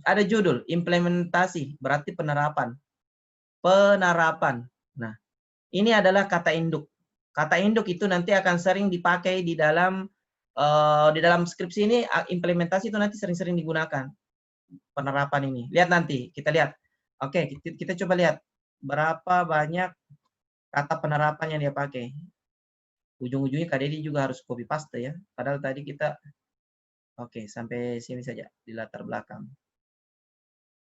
ada judul implementasi, berarti penerapan. Penerapan. Nah, ini adalah kata induk. Kata induk itu nanti akan sering dipakai di dalam skripsi ini, implementasi itu nanti sering-sering digunakan. Penerapan ini. Lihat nanti, kita lihat. Oke, kita coba lihat berapa banyak kata penerapan yang dia pakai. Ujung-ujungnya Kak Dedi juga harus copy paste ya. Padahal tadi kita oke, sampai sini saja di latar belakang.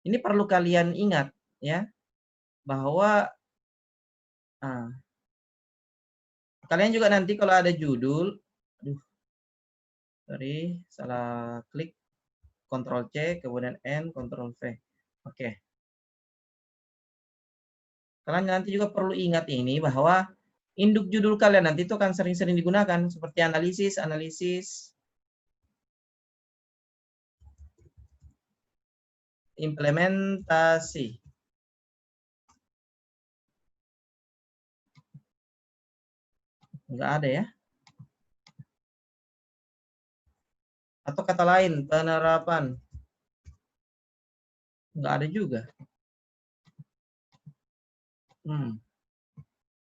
Ini perlu kalian ingat ya, bahwa kalian juga nanti kalau ada judul, aduh, sorry, salah klik, Ctrl C, kemudian N, Ctrl V. Oke. Kalian nanti juga perlu ingat ini bahwa induk judul kalian nanti itu akan sering-sering digunakan seperti analisis, implementasi. Enggak ada ya. Atau kata lain, penerapan. Enggak ada juga.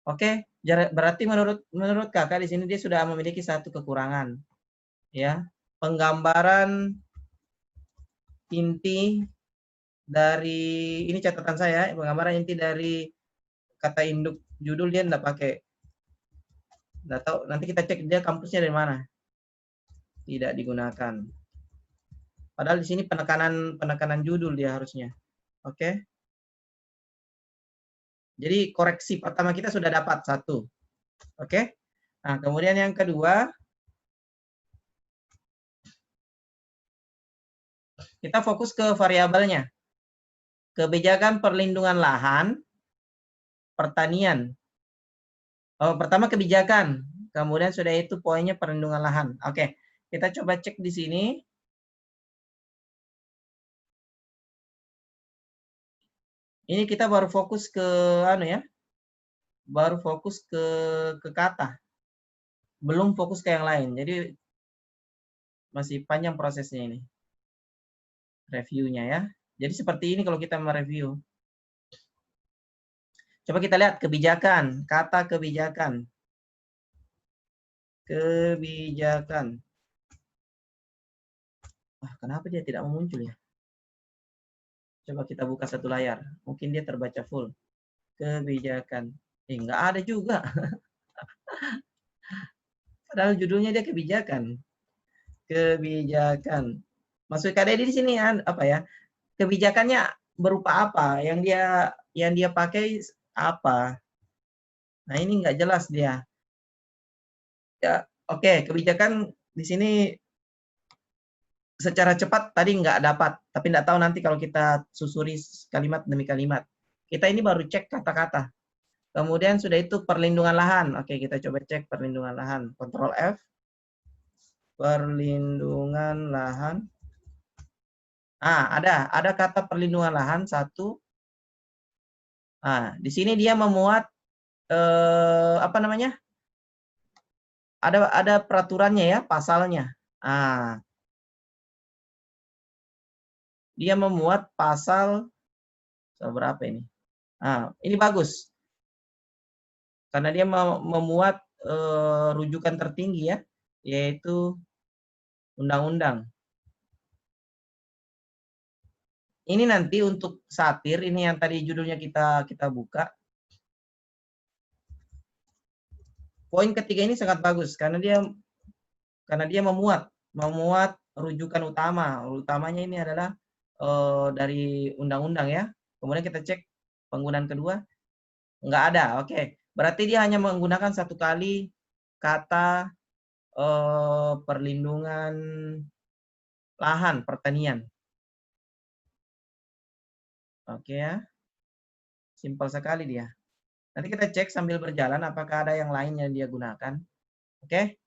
Oke, berarti menurut Kakak di sini dia sudah memiliki satu kekurangan. Ya. Penggambaran inti dari, ini catatan saya, penggambaran inti dari kata induk judul dia enggak pakai. Enggak tahu, nanti kita cek dia kampusnya dari mana. Tidak digunakan. Padahal di sini penekanan judul dia harusnya. Oke. Jadi koreksi pertama kita sudah dapat satu. Oke. Nah, kemudian yang kedua, kita fokus ke variabelnya. Kebijakan perlindungan lahan, pertanian. Oh, pertama kebijakan, kemudian sudah itu poinnya perlindungan lahan. Oke, kita coba cek di sini. Ini kita baru fokus ke baru fokus ke kata, belum fokus ke yang lain. Jadi masih panjang prosesnya ini, reviewnya ya. Jadi seperti ini kalau kita mereview. Coba kita lihat kebijakan, kata kebijakan. Kebijakan. Wah, kenapa dia tidak muncul ya? Coba kita buka satu layar. Mungkin dia terbaca full. Kebijakan. Nggak ada juga. Padahal judulnya dia kebijakan. Kebijakan. Maksud Kak Deddy di sini apa ya? Kebijakannya berupa apa? Yang dia pakai apa? Nah, ini nggak jelas dia. Ya, oke, kebijakan di sini secara cepat tadi nggak dapat, tapi nggak tahu nanti kalau kita susuri kalimat demi kalimat. Kita ini baru cek kata-kata. Kemudian sudah itu perlindungan lahan. Oke, kita coba cek perlindungan lahan. Ctrl F. Perlindungan lahan. Ada kata perlindungan lahan satu. Nah, di sini dia memuat apa namanya? Ada peraturannya ya, pasalnya. Dia memuat pasal berapa ini? Ini bagus. Karena dia memuat rujukan tertinggi ya, yaitu undang-undang. Ini nanti untuk satir, ini yang tadi judulnya kita buka. Poin ketiga ini sangat bagus karena dia memuat rujukan utama. Utamanya ini adalah dari undang-undang ya. Kemudian kita cek penggunaan kedua, nggak ada. Oke, berarti dia hanya menggunakan satu kali kata perlindungan lahan, pertanian. Oke ya, simpel sekali dia. Nanti kita cek sambil berjalan apakah ada yang lain yang dia gunakan. Oke.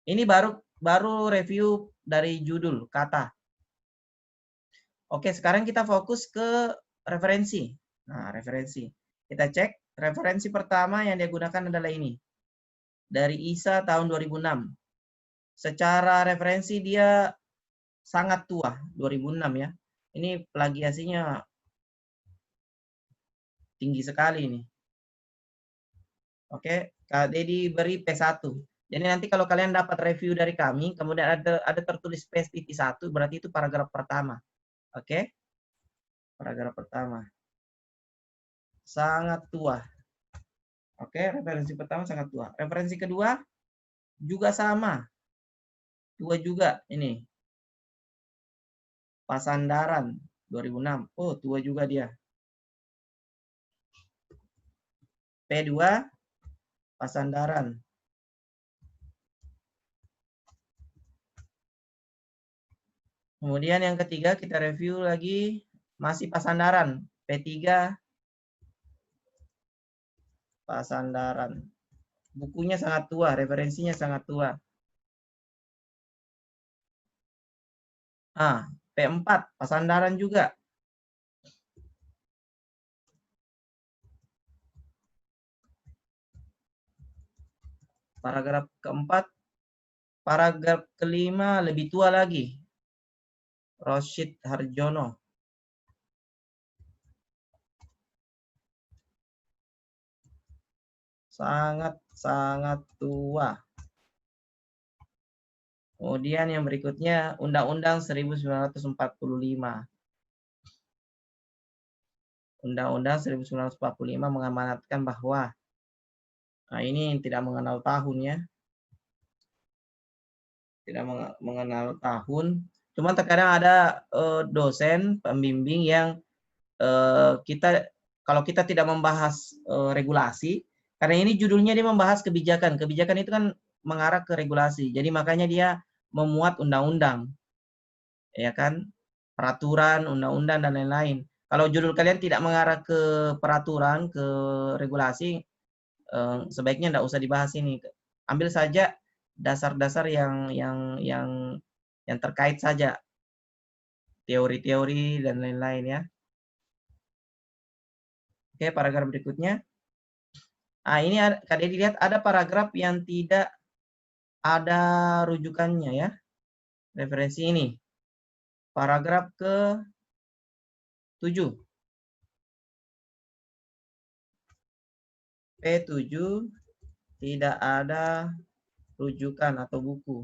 Ini baru review dari judul kata. Oke, sekarang kita fokus ke referensi. Nah, referensi. Kita cek referensi pertama yang dia gunakan adalah ini. Dari ISA tahun 2006. Secara referensi dia sangat tua, 2006 ya. Ini plagiasinya tinggi sekali ini. Oke, Kak Dedi beri P1. Jadi nanti kalau kalian dapat review dari kami, kemudian ada tertulis P1, berarti itu paragraf pertama. Oke? Paragraf pertama. Sangat tua. Oke, referensi pertama sangat tua. Referensi kedua juga sama. Tua juga ini. Pasandaran 2006. Oh, tua juga dia. P2 Pasandaran. Kemudian yang ketiga kita review lagi masih Pasandaran. P3 Pasandaran. Bukunya sangat tua, referensinya sangat tua. P4 Pasandaran juga. Paragraf keempat. Paragraf kelima lebih tua lagi. Roshid Harjono. Sangat tua. Kemudian yang berikutnya Undang-Undang 1945. Undang-Undang 1945 mengamanatkan bahwa ini tidak mengenal tahun ya. Tidak mengenal tahun. Cuma terkadang ada dosen pembimbing yang kalau kita tidak membahas regulasi, karena ini judulnya dia membahas kebijakan. Kebijakan itu kan mengarah ke regulasi. Jadi makanya dia memuat undang-undang. Ya kan? Peraturan, undang-undang dan lain-lain. Kalau judul kalian tidak mengarah ke peraturan, ke regulasi, sebaiknya tidak usah dibahas ini. Ambil saja dasar-dasar yang terkait saja. Teori-teori dan lain-lain ya. Oke, paragraf berikutnya. Ini kalian dilihat ada paragraf yang tidak ada rujukannya ya. Referensi ini. Paragraf ke-7. P7 tidak ada rujukan atau buku.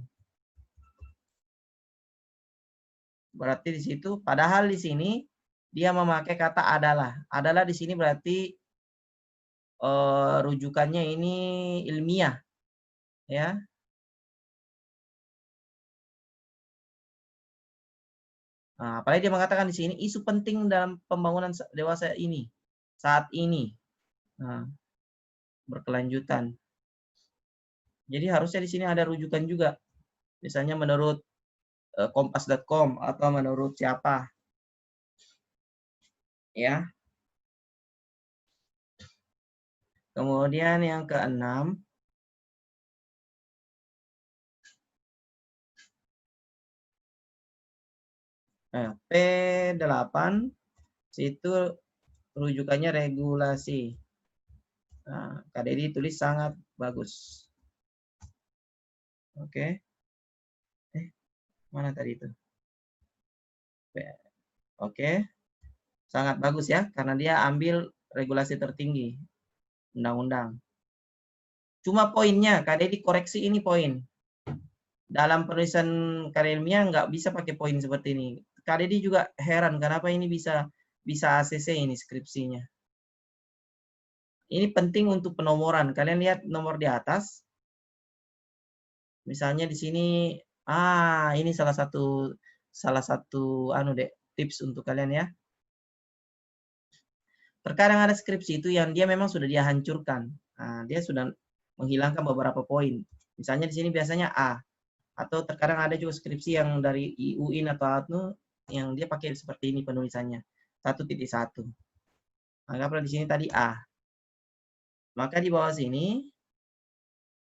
Berarti di situ, padahal di sini dia memakai kata adalah. Adalah di sini berarti rujukannya ini ilmiah, ya. Apalagi dia mengatakan di sini isu penting dalam pembangunan dewasa ini saat ini berkelanjutan. Jadi harusnya di sini ada rujukan juga, misalnya menurut kompas.com atau menurut siapa, ya. Kemudian yang keenam, P8 situ rujukannya regulasi. KDD tulis sangat bagus. Oke. Mana tadi itu? Oke. Sangat bagus ya, karena dia ambil regulasi tertinggi, undang-undang. Cuma poinnya, KDD koreksi ini poin. Dalam penulisan karya ilmiah nggak bisa pakai poin seperti ini. KDD juga heran kenapa ini bisa ACC ini skripsinya. Ini penting untuk penomoran. Kalian lihat nomor di atas. Misalnya di sini, ini salah satu tips untuk kalian ya. Terkadang ada skripsi itu yang dia memang sudah dia hancurkan. Dia sudah menghilangkan beberapa poin. Misalnya di sini biasanya A. Atau terkadang ada juga skripsi yang dari UIN atau ATNU yang dia pakai seperti ini penulisannya. 1.1. Anggaplah di sini tadi A. Maka di bawah sini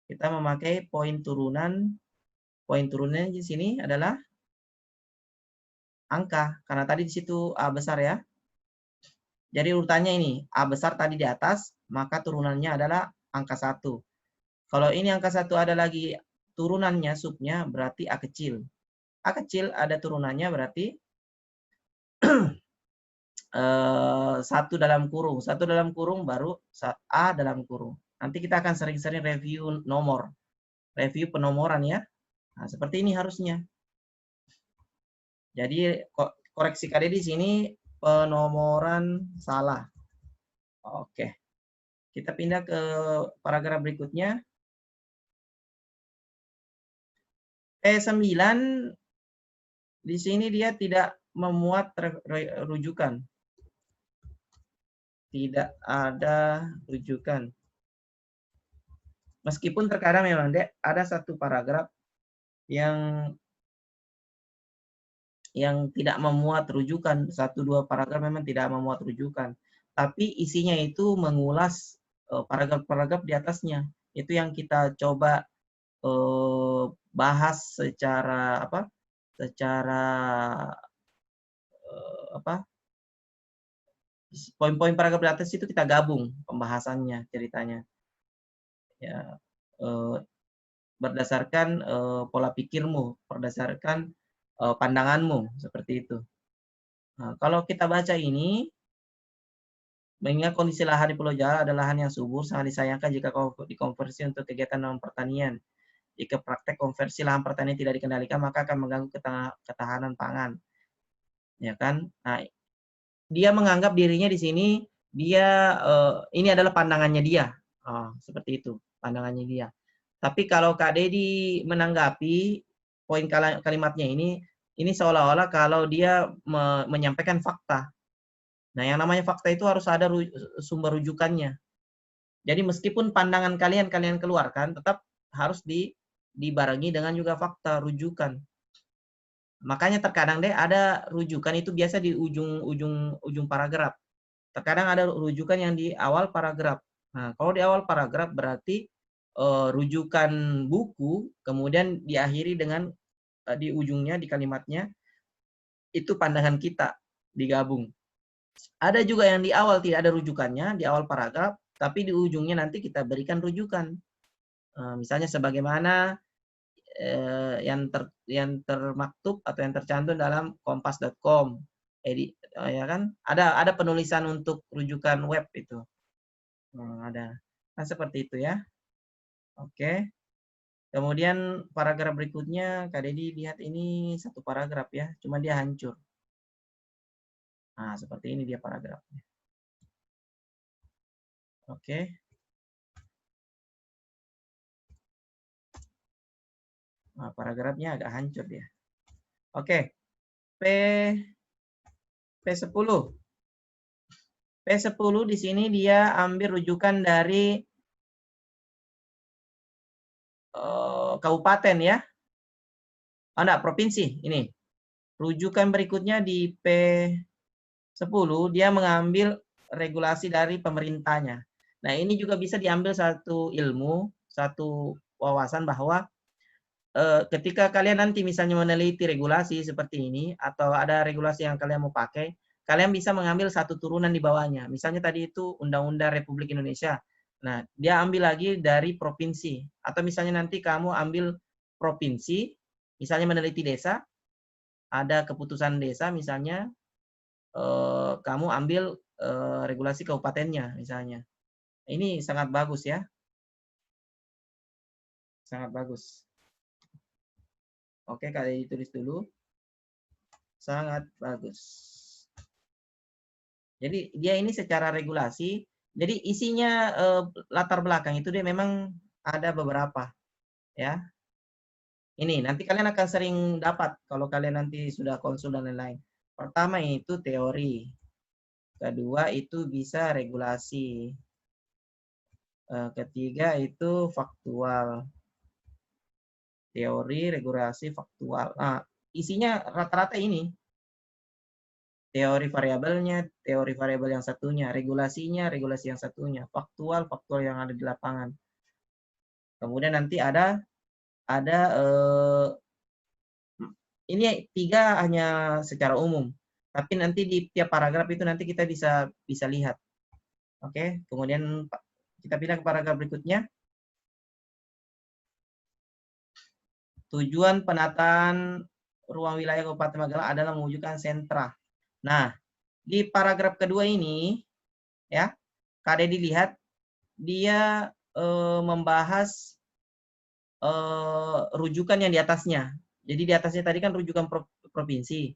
kita memakai poin turunan. Poin turunannya di sini adalah angka. Karena tadi di situ A besar ya. Jadi urutannya ini, A besar tadi di atas, maka turunannya adalah angka 1. Kalau ini angka 1 ada lagi turunannya, subnya, berarti A kecil. A kecil ada turunannya berarti satu dalam kurung baru A dalam kurung. Nanti kita akan sering-sering review nomor, review penomoran ya. Nah, seperti ini harusnya. Jadi koreksi KD di sini penomoran salah. Oke. Kita pindah ke paragraf berikutnya. P9 di sini dia tidak memuat rujukan. Tidak ada rujukan. Meskipun terkadang memang ada satu paragraf yang tidak memuat rujukan, 1-2 paragraf memang tidak memuat rujukan, tapi isinya itu mengulas paragraf-paragraf di atasnya. Itu yang kita coba bahas secara poin-poin paragraf di atas itu kita gabung pembahasannya, ceritanya ya, berdasarkan pola pikirmu, berdasarkan pandanganmu, seperti itu. Nah, kalau kita baca ini, mengingat kondisi lahan di Pulau Jawa adalah lahan yang subur, sangat disayangkan jika dikonversi untuk kegiatan non pertanian. Jika praktek konversi lahan pertanian tidak dikendalikan, maka akan mengganggu ketahanan pangan. Ya kan? Nah, dia menganggap dirinya di sini dia ini adalah pandangannya dia. Seperti itu, pandangannya dia. Tapi kalau Kak Dedi menanggapi poin kalimatnya ini seolah-olah kalau dia menyampaikan fakta. Nah, yang namanya fakta itu harus ada sumber rujukannya. Jadi meskipun pandangan kalian keluarkan, tetap harus dibarengi dengan juga fakta, rujukan. Makanya terkadang ada rujukan itu biasa di ujung paragraf. Terkadang ada rujukan yang di awal paragraf. Nah, kalau di awal paragraf berarti rujukan buku, kemudian diakhiri dengan di ujungnya, di kalimatnya, itu pandangan kita digabung. Ada juga yang di awal tidak ada rujukannya, di awal paragraf, tapi di ujungnya nanti kita berikan rujukan. Misalnya sebagaimana yang termaktub atau yang tercantum dalam kompas.com. Ya kan? Ada penulisan untuk rujukan web itu. Ada. Nah, seperti itu ya. Oke. Kemudian paragraf berikutnya, Kak Dedi lihat ini satu paragraf ya, cuma dia hancur. Nah, seperti ini dia paragrafnya. Oke. Nah, paragrafnya agak hancur dia. Oke. P10. P10 di sini dia ambil rujukan dari kabupaten ya. Enggak, provinsi ini. Rujukan berikutnya di P10 dia mengambil regulasi dari pemerintahnya. Nah, ini juga bisa diambil satu ilmu, satu wawasan bahwa ketika kalian nanti misalnya meneliti regulasi seperti ini atau ada regulasi yang kalian mau pakai, kalian bisa mengambil satu turunan di bawahnya. Misalnya tadi itu Undang-Undang Republik Indonesia. Nah, dia ambil lagi dari provinsi. Atau misalnya nanti kamu ambil provinsi, misalnya meneliti desa, ada keputusan desa misalnya, kamu ambil regulasi kabupatennya misalnya. Ini sangat bagus ya. Sangat bagus. Oke, kalian ditulis dulu. Sangat bagus. Jadi dia ini secara regulasi, jadi isinya latar belakang itu dia memang ada beberapa ya. Ini nanti kalian akan sering dapat kalau kalian nanti sudah konsul dan lain-lain. Pertama itu teori, kedua itu bisa regulasi, ketiga itu faktual. Teori, regulasi, faktual. Nah, isinya rata-rata ini. Teori variabelnya, teori variabel yang satunya, regulasinya, regulasi yang satunya, faktual, faktual yang ada di lapangan. Kemudian nanti ada ini 3 hanya secara umum, tapi nanti di tiap paragraf itu nanti kita bisa lihat. Oke, kemudian kita pindah ke paragraf berikutnya. Tujuan penataan ruang wilayah Kabupaten Magelang adalah mewujudkan sentra. Nah, di paragraf kedua ini, ya, Kak Dedi lihat dia membahas rujukan yang di atasnya. Jadi di atasnya tadi kan rujukan provinsi.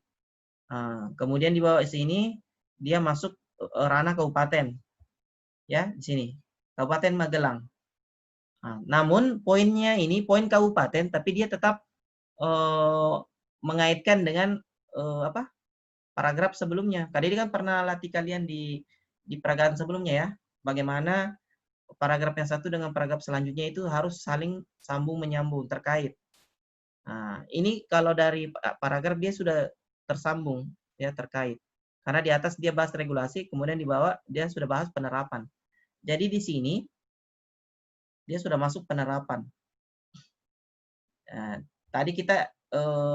Kemudian di bawah sini dia masuk ranah kabupaten, ya di sini Kabupaten Magelang. Namun poinnya ini poin kabupaten, tapi dia tetap mengaitkan dengan paragraf sebelumnya. Tadi kan pernah latih kalian di peragaan sebelumnya ya, bagaimana paragraf yang satu dengan paragraf selanjutnya itu harus saling sambung menyambung terkait. Nah, ini kalau dari paragraf dia sudah tersambung ya terkait. Karena di atas dia bahas regulasi, kemudian di bawah dia sudah bahas penerapan. Jadi di sini dia sudah masuk penerapan. Nah, tadi kita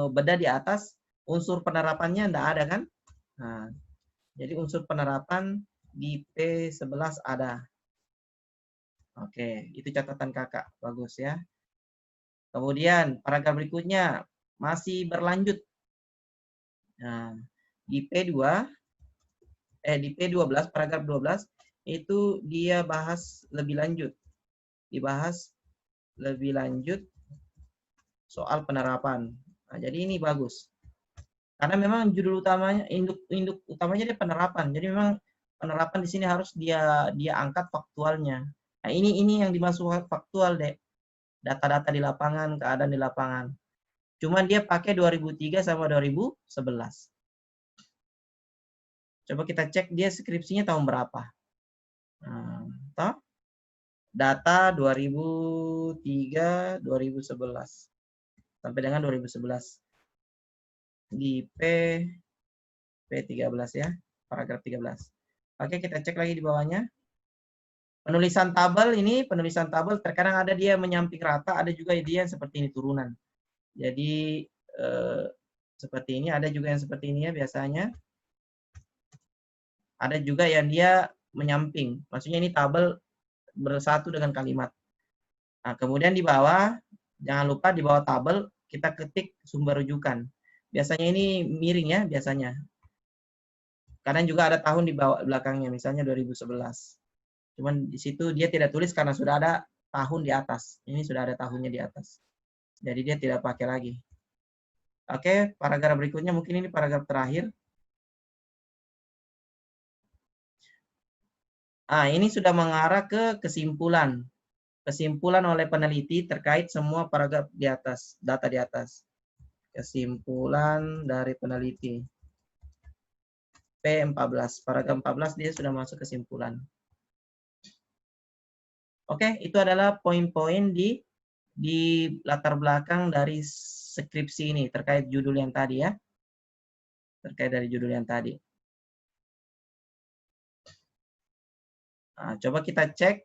bedah di atas unsur penerapannya tidak ada kan? Nah, jadi unsur penerapan di P11 ada. Oke, itu catatan kakak. Bagus ya. Kemudian paragraf berikutnya masih berlanjut. Nah, di P12 paragraf 12 itu dia bahas lebih lanjut. Dibahas lebih lanjut soal penerapan. Nah, jadi ini bagus. Karena memang judul utamanya induk utamanya dia penerapan. Jadi memang penerapan di sini harus dia angkat faktualnya. Nah, ini yang dimaksud faktual, Dek. Data-data di lapangan, keadaan di lapangan. Cuman dia pakai 2003 sama 2011. Coba kita cek dia skripsinya tahun berapa. Nah, data 2003 2011 sampai dengan 2011 di P13 ya, paragraf 13. Oke, kita cek lagi di bawahnya. Penulisan tabel terkadang ada dia menyamping rata, ada juga dia seperti ini turunan. Jadi seperti ini, ada juga yang seperti ini ya biasanya. Ada juga yang dia menyamping. Maksudnya ini tabel bersatu dengan kalimat. Nah, kemudian di bawah, jangan lupa di bawah tabel kita ketik sumber rujukan. Biasanya ini miring ya, biasanya. Kadang juga ada tahun di bawah belakangnya, misalnya 2011. Cuman di situ dia tidak tulis karena sudah ada tahun di atas. Ini sudah ada tahunnya di atas. Jadi dia tidak pakai lagi. Oke, paragraf berikutnya mungkin ini paragraf terakhir. Ini sudah mengarah ke kesimpulan. Kesimpulan oleh peneliti terkait semua paragraf di atas, data di atas. Kesimpulan dari peneliti. P14, paragraf 14 dia sudah masuk kesimpulan. Oke, itu adalah poin-poin di latar belakang dari skripsi ini terkait judul yang tadi ya. Terkait dari judul yang tadi. Nah, coba kita cek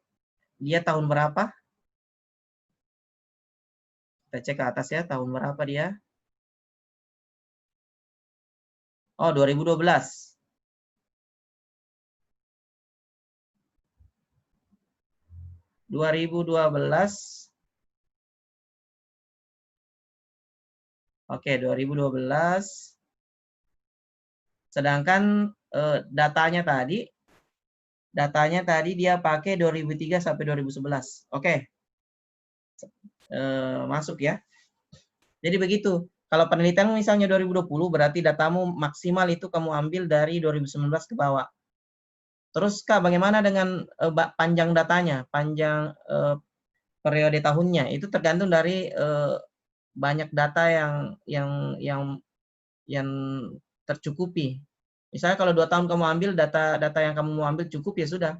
dia tahun berapa. Kita cek ke atas ya, tahun berapa dia. Oh, 2012. 2012. Oke, 2012. Sedangkan datanya tadi dia pakai 2003 sampai 2011. Oke. Masuk ya. Jadi begitu. Kalau penelitian misalnya 2020 berarti datamu maksimal itu kamu ambil dari 2019 ke bawah. Terus Kak, bagaimana dengan panjang datanya, panjang periode tahunnya? Itu tergantung dari banyak data yang tercukupi. Misalnya kalau 2 tahun kamu ambil data yang kamu mau ambil cukup ya sudah.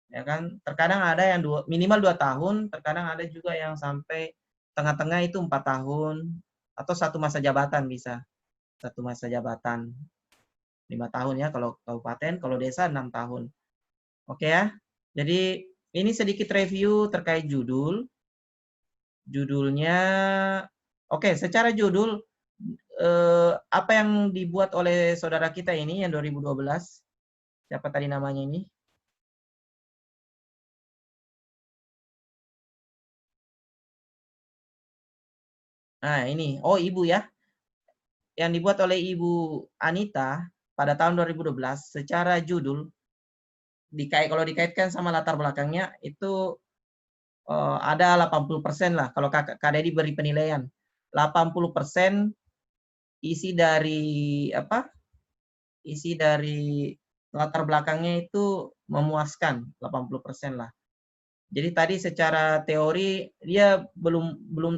Ya kan? Terkadang ada yang minimal 2 tahun, terkadang ada juga yang sampai tengah-tengah itu 4 tahun atau 1 masa jabatan bisa. 1 masa jabatan 5 tahun ya kalau kabupaten, kalau desa 6 tahun. Oke ya. Jadi ini sedikit review terkait judul. Judulnya oke, secara judul apa yang dibuat oleh saudara kita ini yang 2012? Siapa tadi namanya ini? Nah, ini. Oh, Ibu ya. yang dibuat oleh Ibu Anita pada tahun 2012 secara judul kalau dikaitkan sama latar belakangnya itu ada 80% lah kalau Kak Dedi beri penilaian. 80% isi dari isi dari latar belakangnya itu memuaskan, 80% lah. Jadi tadi secara teori dia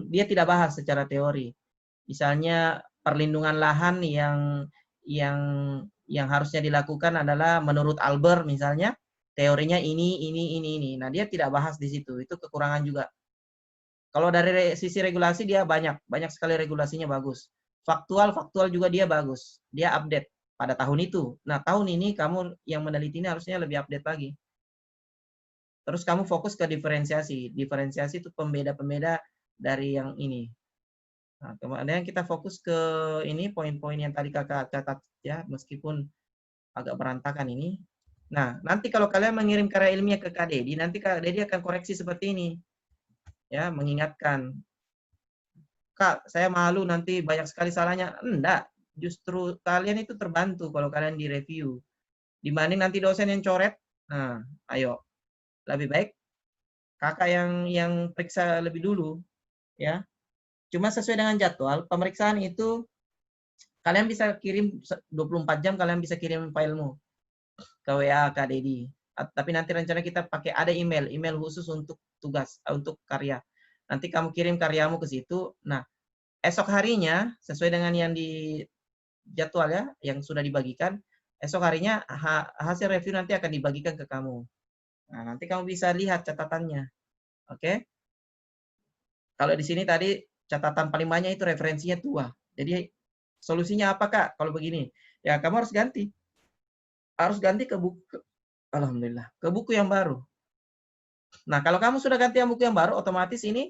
dia tidak bahas secara teori. Misalnya perlindungan lahan yang harusnya dilakukan adalah menurut Albert misalnya teorinya ini. Nah, dia tidak bahas di situ. Itu kekurangan juga. Kalau dari sisi regulasi dia banyak sekali regulasinya bagus. Faktual juga dia bagus. Dia update pada tahun itu. Nah, tahun ini kamu yang meneliti ini harusnya lebih update lagi. Terus kamu fokus ke diferensiasi. Diferensiasi itu pembeda-pembeda dari yang ini. Nah, kemudian kita fokus ke ini poin-poin yang tadi Kakak catat ya, meskipun agak berantakan ini. Nah, nanti kalau kalian mengirim karya ilmiah ke Kak Dedi, nanti Kak Dedi akan koreksi seperti ini. Ya, mengingatkan. Kak, saya malu nanti banyak sekali salahnya. Enggak, justru kalian itu terbantu kalau kalian direview. Dibanding nanti dosen yang coret, nah, ayo. Lebih baik Kakak yang periksa lebih dulu, ya. Cuma sesuai dengan jadwal, pemeriksaan itu kalian bisa kirim 24 jam, kalian bisa kirim filemu ke WA Kak Dedi. Tapi nanti rencana kita pakai ada email khusus untuk tugas, untuk karya. Nanti kamu kirim karyamu ke situ. Nah, esok harinya, sesuai dengan yang di jadwal ya, yang sudah dibagikan, esok harinya hasil review nanti akan dibagikan ke kamu. Nah, nanti kamu bisa lihat catatannya. Oke? Kalau di sini tadi catatan paling banyak itu referensinya tua. Jadi solusinya apa Kak? Kalau begini, ya kamu harus ganti. Harus ganti ke buku, alhamdulillah, ke buku yang baru. Nah, kalau kamu sudah ganti yang buku yang baru, otomatis ini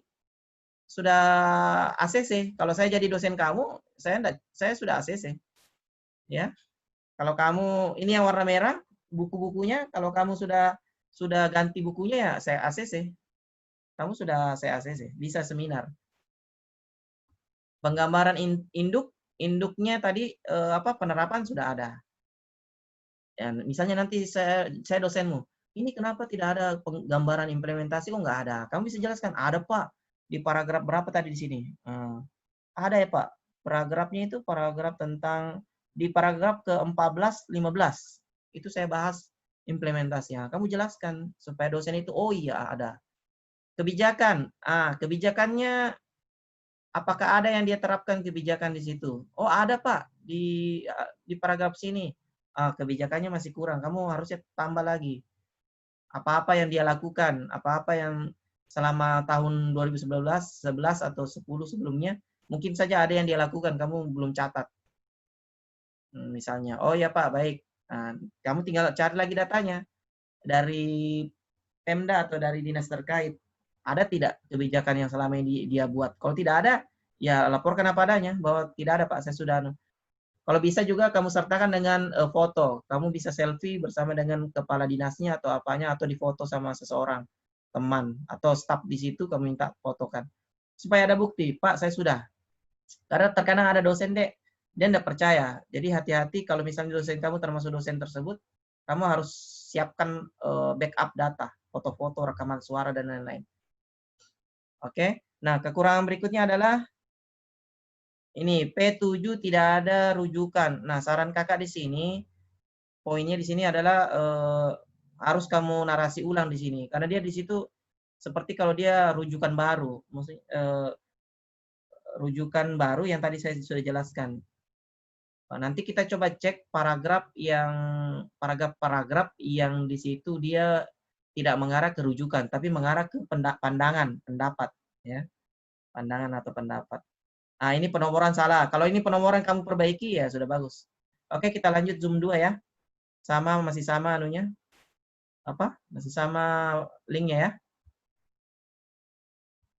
sudah ACC. Kalau saya jadi dosen kamu, saya sudah ACC. Ya. Kalau kamu ini yang warna merah, buku-bukunya, kalau kamu sudah ganti bukunya ya saya ACC. Kamu sudah saya ACC, bisa seminar. Penggambaran induknya tadi penerapan sudah ada. Ya, misalnya nanti saya dosenmu, ini kenapa tidak ada penggambaran implementasi kok nggak ada? Kamu bisa jelaskan, ada Pak, di paragraf berapa tadi di sini? Ada ya Pak, paragrafnya itu paragraf tentang, di paragraf ke-14, 15, itu saya bahas implementasinya. Kamu jelaskan, supaya dosen itu, oh iya ada. Kebijakan, kebijakannya, apakah ada yang dia terapkan kebijakan di situ? Oh ada Pak, di paragraf sini. Kebijakannya masih kurang, kamu harusnya tambah lagi. Apa-apa yang dia lakukan, apa-apa yang selama tahun 2011 atau 10 sebelumnya, mungkin saja ada yang dia lakukan, kamu belum catat. Misalnya, oh ya Pak, baik. Nah, kamu tinggal cari lagi datanya. Dari Pemda atau dari dinas terkait. Ada tidak kebijakan yang selama ini dia buat? Kalau tidak ada, ya laporkan apa adanya, bahwa tidak ada Pak, saya sudah. Kalau bisa juga kamu sertakan dengan foto. Kamu bisa selfie bersama dengan kepala dinasnya atau apanya, atau difoto sama seseorang, teman, atau staf di situ, kamu minta fotokan. Supaya ada bukti, Pak saya sudah. Karena terkadang ada dosen dia tidak percaya. Jadi hati-hati kalau misalnya dosen kamu termasuk dosen tersebut, kamu harus siapkan backup data, foto-foto, rekaman suara, dan lain-lain. Oke. Nah, kekurangan berikutnya adalah ini P7 tidak ada rujukan. Nah, saran Kakak di sini, poinnya di sini adalah harus kamu narasi ulang di sini, karena dia di situ seperti kalau dia rujukan baru, maksudnya rujukan baru yang tadi saya sudah jelaskan. Nanti kita coba cek paragraf yang di situ dia tidak mengarah ke rujukan, tapi mengarah ke pendapat, ya, pandangan atau pendapat. Nah, ini penomoran salah. Kalau ini penomoran kamu perbaiki ya sudah bagus. Oke, kita lanjut Zoom 2 ya. Masih sama anunya. Masih sama linknya ya.